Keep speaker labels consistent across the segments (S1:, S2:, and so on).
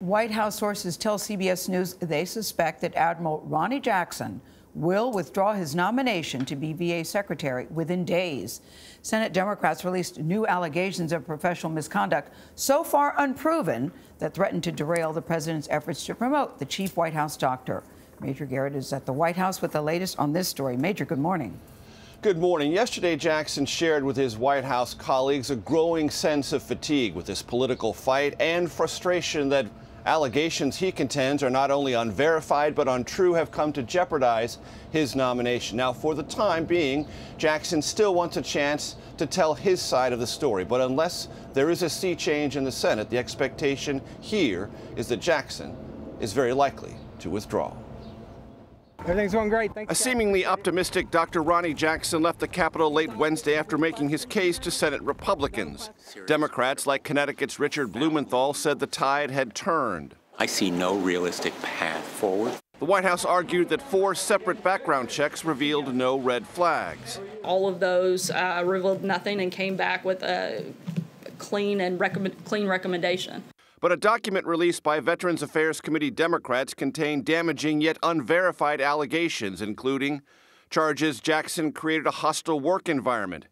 S1: White House sources tell CBS News they suspect that Admiral Ronny Jackson will withdraw his nomination to be VA Secretary within days. Senate Democrats released new allegations of professional misconduct, so far unproven, that threaten to derail the president's efforts to promote the chief White House doctor. Major Garrett is at the White House with the latest on this story. Major, good morning.
S2: Good morning. Yesterday, Jackson shared with his White House colleagues a growing sense of fatigue with this political fight and frustration that allegations he contends are not only unverified but untrue have come to jeopardize his nomination. Now, for the time being, Jackson still wants a chance to tell his side of the story. But unless there is a sea change in the Senate, the expectation here is that Jackson is very likely to withdraw.
S3: Everything's going great. Thanks.
S2: A seemingly optimistic Dr. Ronny Jackson left the Capitol late Wednesday after making his case to Senate Republicans. Democrats like Connecticut's Richard Blumenthal said the tide had turned.
S4: I see no realistic path forward.
S2: The White House argued that 4 separate background checks revealed no red flags.
S5: All of those revealed nothing and came back with a clean recommendation.
S2: But a document released by Veterans Affairs Committee Democrats contained damaging yet unverified allegations, including charges Jackson created a hostile work environment,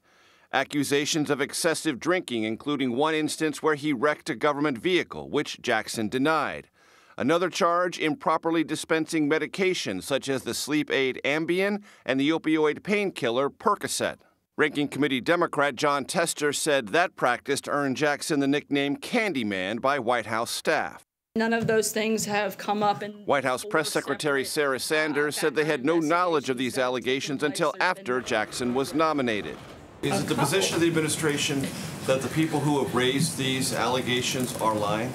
S2: accusations of excessive drinking, including one instance where he wrecked a government vehicle, which Jackson denied. Another charge, improperly dispensing medications such as the sleep aid Ambien and the opioid painkiller Percocet. Ranking Committee Democrat Jon Tester said that practice earned Jackson the nickname Candyman by White House staff.
S5: None of those things have come up.
S2: White House Press Secretary Sarah Sanders said they had no knowledge of these allegations until after Jackson was nominated. Is it the position of the administration that the people who have raised these allegations are lying?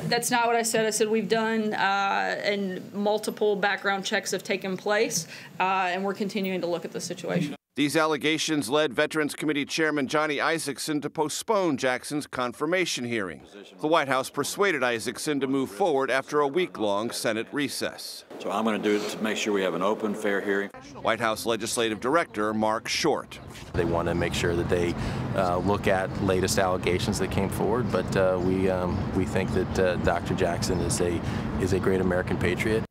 S5: That's not what I said. I said we've done and multiple background checks have taken place, and we're continuing to look at the situation.
S2: These allegations led Veterans Committee Chairman Johnny Isakson to postpone Jackson's confirmation hearing. The White House persuaded Isakson to move forward after a week-long Senate recess.
S4: So I'm going to do it to make sure we have an open, fair hearing.
S2: White House Legislative Director Mark Short.
S6: They want to make sure that they look at latest allegations that came forward, but we think that Dr. Jackson is a great American patriot.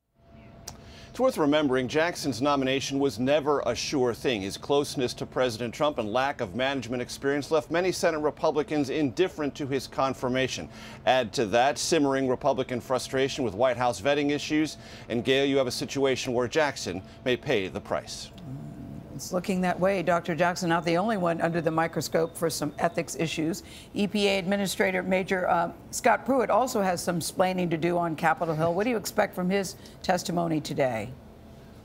S2: It's worth remembering Jackson's nomination was never a sure thing. His closeness to President Trump and lack of management experience left many Senate Republicans indifferent to his confirmation. Add to that simmering Republican frustration with White House vetting issues, and Gail, you have a situation where Jackson may pay the price.
S1: It's looking that way. Dr. Jackson, not the only one under the microscope for some ethics issues. EPA Administrator Major Scott Pruitt also has some splaining to do on Capitol Hill. What do you expect from his testimony today?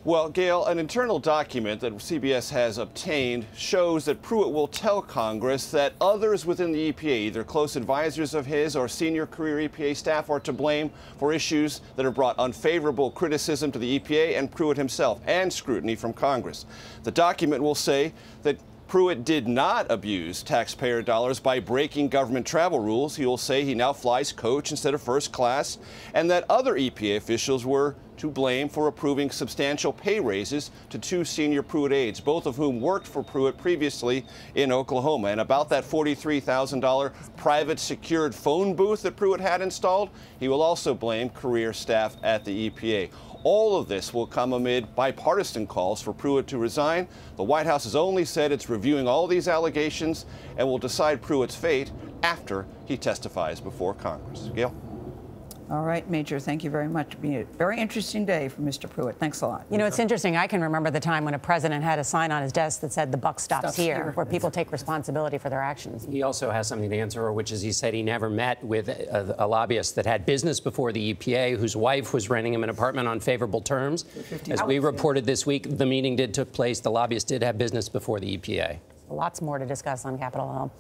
S2: Well, Gail, an internal document that CBS has obtained shows that Pruitt will tell Congress that others within the EPA, either close advisors of his or senior career EPA staff, are to blame for issues that have brought unfavorable criticism to the EPA and Pruitt himself and scrutiny from Congress. The document will say that Pruitt did not abuse taxpayer dollars by breaking government travel rules. He will say he now flies coach instead of first class, and that other EPA officials were to blame for approving substantial pay raises to 2 senior Pruitt aides, both of whom worked for Pruitt previously in Oklahoma. And about that $43,000 private secured phone booth that Pruitt had installed, he will also blame career staff at the EPA. All of this will come amid bipartisan calls for Pruitt to resign. The White House has only said it's reviewing all these allegations and will decide Pruitt's fate after he testifies before Congress. Gail?
S1: All right, Major, thank you very much. It's been a very interesting day for Mr. Pruitt. Thanks a lot.
S7: You know, it's interesting. I can remember the time when a president had a sign on his desk that said the buck stops here, where people take responsibility for their actions.
S8: He also has something to answer, which is he said he never met with a lobbyist that had business before the EPA, whose wife was renting him an apartment on favorable terms. As we reported this week, the meeting took place. The lobbyist did have business before the EPA.
S7: Lots more to discuss on Capitol Hill.